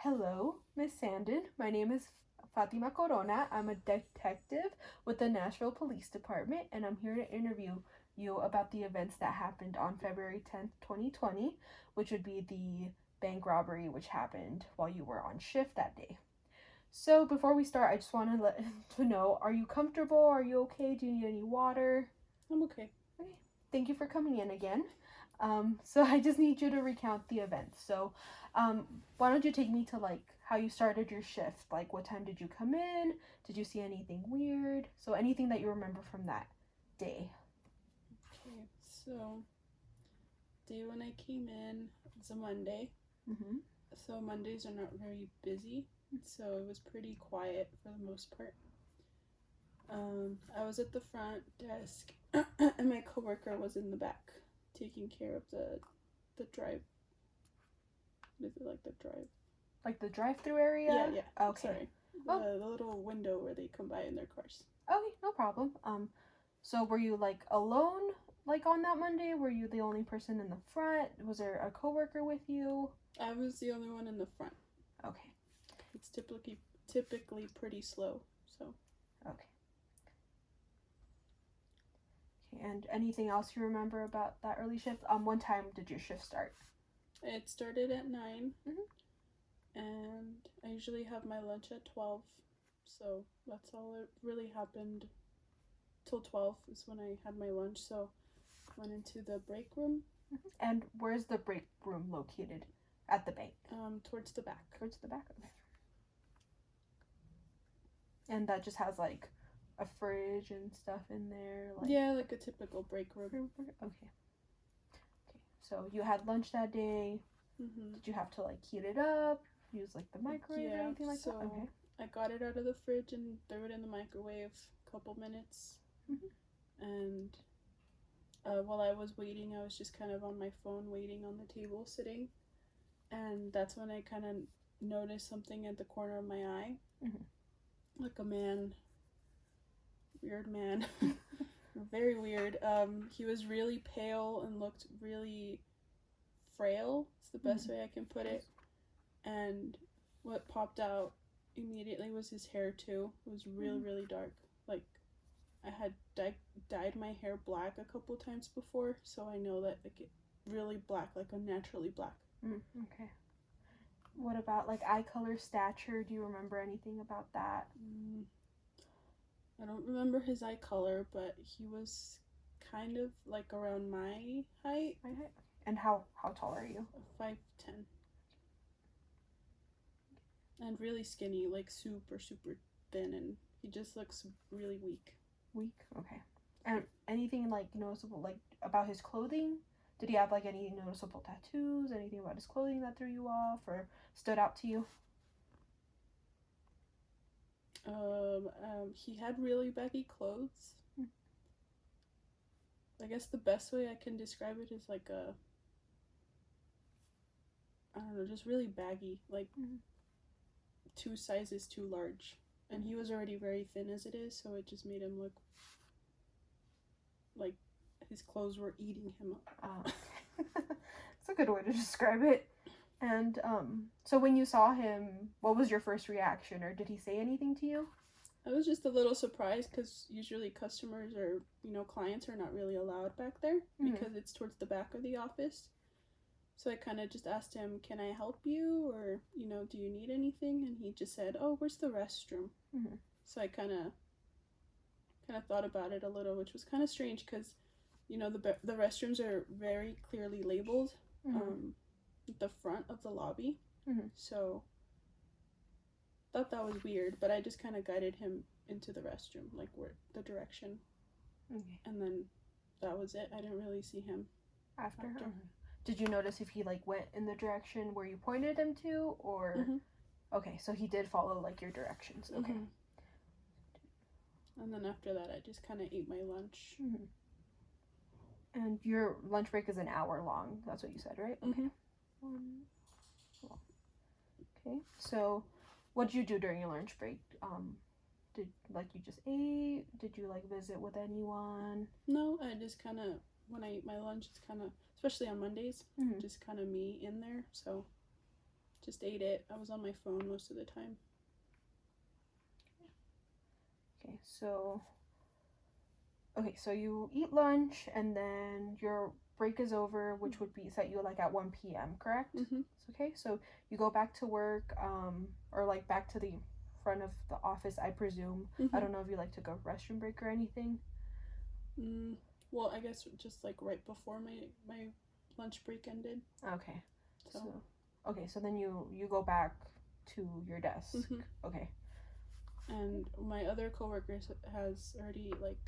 Hello, Miss Sandin. My name is Fatima Corona. I'm a detective with the Nashville Police Department, and I'm here to interview you about the events that happened on February 10th, 2020, which would be the bank robbery which happened while you were on shift that day. So, before we start, I just want to let to know, are you comfortable? Are you okay? Do you need any water? I'm okay. Okay. Thank you for coming in again. So I just need you to recount the events. So, um, why don't you take me to like how you started your shift? Like, what time did you come in? Did you see anything weird? So anything that you remember from that day. Okay, so day when I came in, it's a Monday. Mm-hmm. So Mondays are not very busy, so it was pretty quiet for the most part. I was at the front desk, and my coworker was in the back, taking care of the drive. Is it like the drive? Like the drive-through area? Yeah, yeah. Okay. Sorry, the little window where they come by in their cars. Okay, no problem. So were you like alone like on that Monday? Were you the only person in the front? Was there a coworker with you? I was the only one in the front. Okay. It's typically pretty slow, so. Okay. And anything else you remember about that early shift? What time did your shift start? It started at 9, Mm-hmm. and I usually have my lunch at 12, so that's all it really happened. Till 12 is when I had my lunch, so went into the break room. Mm-hmm. And where's the break room located at the bank? Towards the back. Towards the back? Okay. And that just has like a fridge and stuff in there? Like... Yeah, like a typical break room. Okay. Okay. So you had lunch that day. Mm-hmm. Did you have to like heat it up? Use like the microwave or anything like that? Okay. I got it out of the fridge and threw it in the microwave a couple minutes. Mm-hmm. And while I was waiting, I was just kind of on my phone waiting on the table sitting. And that's when I kind of noticed something at the corner of my eye. Mm-hmm. Like a man. Weird man. Very weird. He was really pale and looked really frail. It's the best way I can put it. And what popped out immediately was his hair too. It was really, really dark. Like, I had dyed my hair black a couple times before, so I know that like it really black, like unnaturally black. Okay. What about like eye color, stature? Do you remember anything about that? I don't remember his eye color, but he was kind of like around my height. My height? And how tall are you? 5'10". And really skinny, like super, super thin, and he just looks really weak. Weak? Okay. And anything like noticeable like about his clothing? Did he have like any noticeable tattoos? Anything about his clothing that threw you off or stood out to you? He had really baggy clothes. I guess the best way I can describe it is like I don't know, just really baggy, like 2 sizes too large. And he was already very thin as it is, so it just made him look like his clothes were eating him up. That's a good way to describe it. And so when you saw him, what was your first reaction, or did he say anything to you? I was just a little surprised because usually customers or, clients are not really allowed back there because it's towards the back of the office. So I kind of just asked him, can I help you? Or, do you need anything? And he just said, oh, where's the restroom? Mm-hmm. So I kind of thought about it a little, which was kind of strange because, the restrooms are very clearly labeled at the front of the lobby. Mm-hmm. So thought that was weird, but I just kind of guided him into the restroom, like where the direction. Okay. And then that was it. I didn't really see him after. Did you notice if he like went in the direction where you pointed him to, or okay, so he did follow like your directions. Okay. And then after that, I just kind of ate my lunch. And your lunch break is an hour long. That's what you said, right? Okay. Okay. So, what did you do during your lunch break? Did you just ate? Did you like visit with anyone? No, I just kind of, when I eat my lunch, it's kind of, especially on Mondays, just kind of me in there. So just ate it. I was on my phone most of the time. Okay, so you eat lunch and then your break is over, which would be set you like at 1 p.m., correct? Mm-hmm. Okay, so you go back to work, or like back to the front of the office, I presume. Mm-hmm. I don't know if you like to go restroom break or anything. Well, I guess just like right before my lunch break ended. Okay. So then you go back to your desk. Mm-hmm. Okay. And my other coworker has already, like,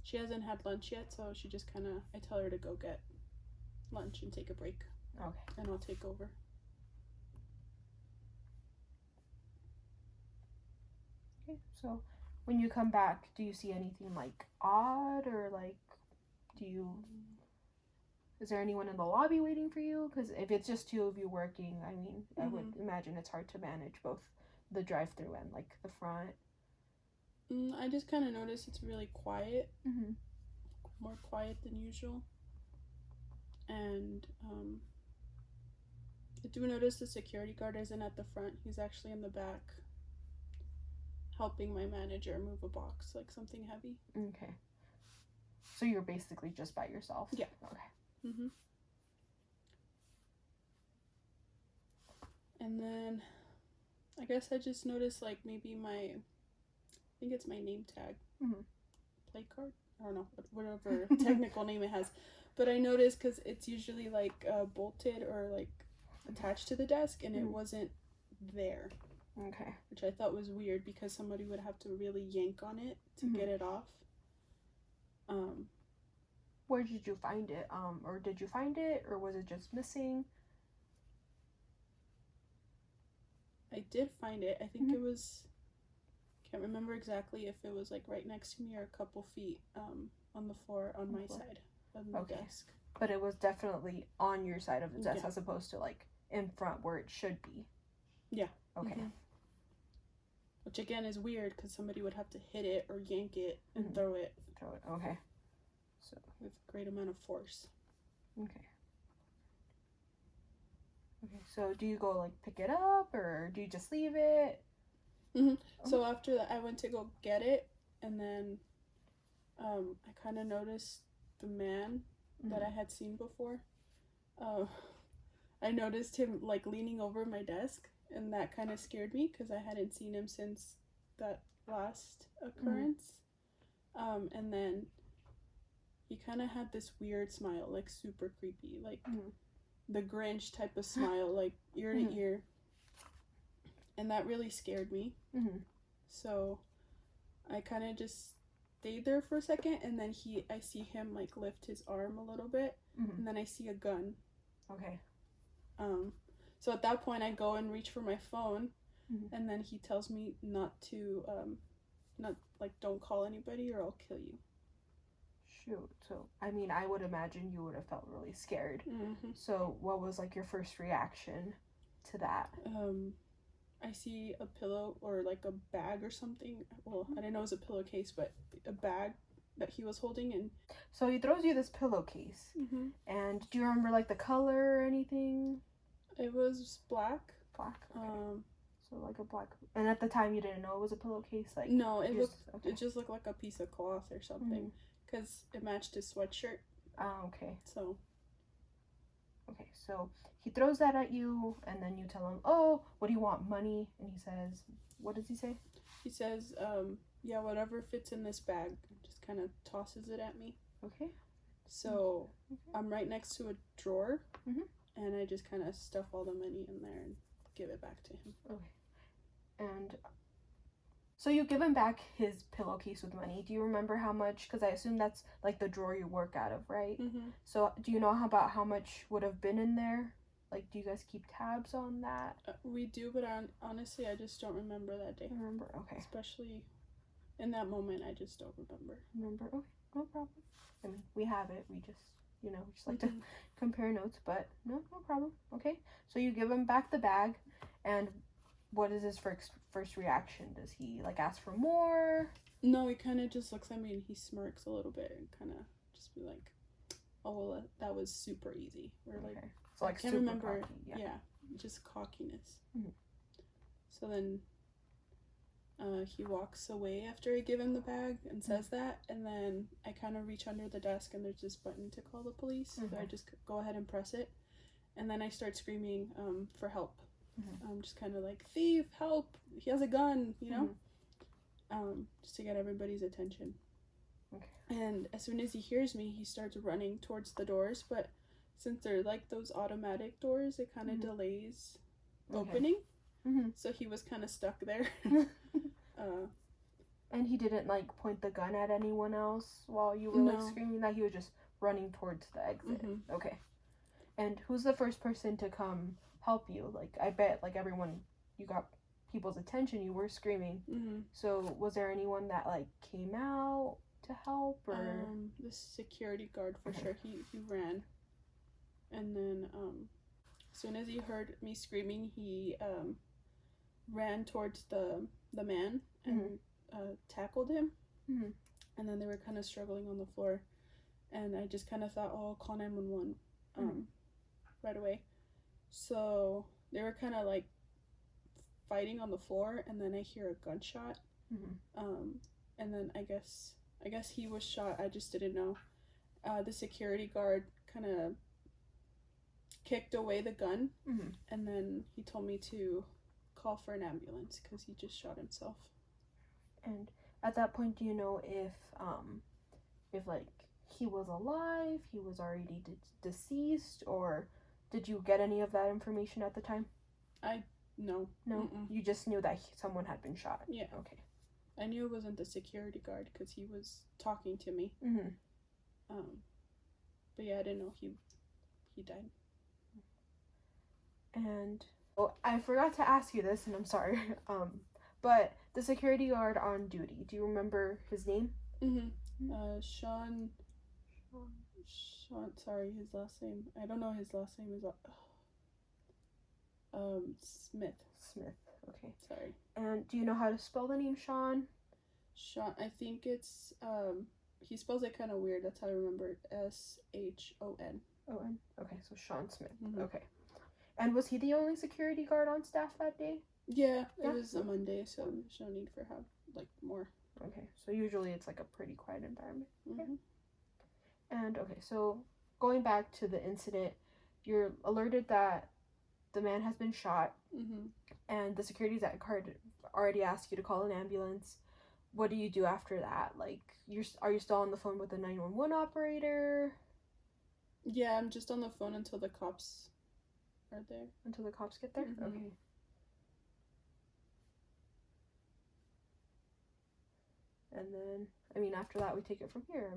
she hasn't had lunch yet, so she just kind of, I tell her to go get lunch and take a break. Okay. And I'll take over. Okay, so when you come back, do you see anything like odd, or like is there anyone in the lobby waiting for you? Because if it's just two of you working, I mean, I would imagine it's hard to manage both the drive-through and like the front. I just kind of noticed it's really quiet. Mm-hmm. More quiet than usual. And I do notice the security guard isn't at the front. He's actually in the back helping my manager move a box, like something heavy. Okay. So you're basically just by yourself? Yeah. Okay. Mm-hmm. And then I guess I just noticed, like, maybe I think it's my name tag. Mm-hmm. Play card? I don't know, whatever technical name it has. But I noticed because it's usually, like, bolted or, like, attached to the desk, and it wasn't there. Okay. Which I thought was weird because somebody would have to really yank on it to get it off. Where did you find it? Or did you find it, or was it just missing? I did find it. I think it was, can't remember exactly if it was like right next to me or a couple feet on the floor on my side of the desk. But it was definitely on your side of the desk as opposed to like in front where it should be. Yeah. Okay. Mm-hmm. Which again is weird because somebody would have to hit it or yank it and throw it. Okay. So with a great amount of force. Okay. Okay, so do you go like pick it up or do you just leave it? Mm-hmm. Oh. So after that, I went to go get it, and then I kind of noticed the man that I had seen before. I noticed him like leaning over my desk, and that kind of scared me because I hadn't seen him since that last occurrence. And then he kind of had this weird smile, like super creepy, like the Grinch type of smile, like ear to ear. And that really scared me. So I kind of just stayed there for a second, and then I see him like lift his arm a little bit, and then I see a gun. Okay. So at that point I go and reach for my phone, and then he tells me not to, don't call anybody or I'll kill you. Shoot. So, I mean, I would imagine you would have felt really scared. So what was like your first reaction to that? I see a pillow or like a bag or something. Well, I didn't know it was a pillowcase, but a bag that he was holding. And so he throws you this pillowcase. And do you remember like the color or anything? It was black. Black. Okay. So like a black. And at the time you didn't know it was a pillowcase, like no, it just looked like a piece of cloth or something, because it matched his sweatshirt. Oh, okay. So. Okay, so he throws that at you, and then you tell him, "Oh, what do you want? Money?" And he says, "What does he say?" He says, "Yeah, whatever fits in this bag." Just kind of tosses it at me. Okay. So I'm right next to a drawer, and I just kind of stuff all the money in there and give it back to him. Okay. And so you give him back his pillowcase with money. Do you remember how much? Because I assume that's like the drawer you work out of, right? So do you know about how much would have been in there? Like, do you guys keep tabs on that? We do, but honestly, I just don't remember that day. Remember? Okay. Especially in that moment, I just don't remember. Okay, no problem. I mean, we have it. We just, just like to compare notes, but no problem. Okay, so you give him back the bag, and what is his first reaction? Does he like ask for more? No, he kind of just looks at me and he smirks a little bit and kind of just be like, "Oh well, that was super easy." Or like, so like I can't super remember. cocky, yeah. just cockiness. Mhm. So then he walks away after I give him the bag and says that, and then I kind of reach under the desk and there's this button to call the police. So I just go ahead and press it, and then I start screaming for help. Just kind of like, thief, help, he has a gun, you know, just to get everybody's attention. Okay. And as soon as he hears me, he starts running towards the doors, but since they're like those automatic doors, it kind of delays opening. So he was kind of stuck there. And he didn't like point the gun at anyone else while you were like screaming that? He was just running towards the exit. Okay. And who's the first person to come help you? Like, I bet like everyone, you got people's attention, you were screaming. So was there anyone that like came out to help, or the security guard for sure. He ran, and then as soon as he heard me screaming, he ran towards the man and tackled him. And then they were kind of struggling on the floor, and I just kind of thought, oh, I'll call 911 right away. So they were kind of like fighting on the floor, and then I hear a gunshot. And then I guess he was shot. I just didn't know. The security guard kind of kicked away the gun, and then he told me to call for an ambulance because he just shot himself. And at that point, do you know if like he was alive, he was already deceased, or did you get any of that information at the time? No. You just knew that someone had been shot. Yeah. Okay. I knew it wasn't the security guard because he was talking to me. But yeah, I didn't know he died. And I forgot to ask you this, and I'm sorry. But the security guard on duty, do you remember his name? Sean. Sorry, his last name. I don't know his last name is. Smith. Okay. Sorry. And do you know how to spell the name Sean? Sean. I think it's he spells it kind of weird. That's how I remember it. SHON. O-N. Okay, so Sean Smith. Okay. And was he the only security guard on staff that day? Yeah, it was a Monday, so there's no need for more. Okay, so usually it's like a pretty quiet environment. And okay, so going back to the incident, you're alerted that the man has been shot, and the security guard already asked you to call an ambulance. What do you do after that? Like, are you still on the phone with the 911 operator? Yeah, I'm just on the phone until the cops are there. Until the cops get there? Okay. And then, I mean, after that, we take it from here.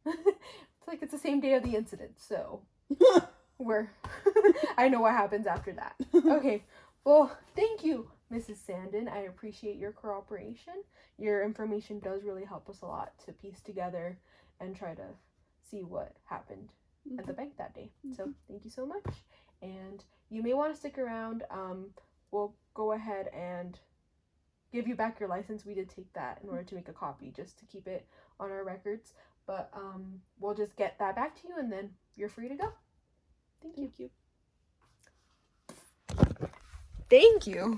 It's like it's the same day of the incident, so I know what happens after that. Okay, well, thank you, Mrs. Sandin. I appreciate your cooperation. Your information does really help us a lot to piece together and try to see what happened at the bank that day. So thank you so much. And you may want to stick around. We'll go ahead and give you back your license. We did take that in order to make a copy just to keep it on our records. But we'll just get that back to you, and then you're free to go. Thank you. Thank you. Thank you.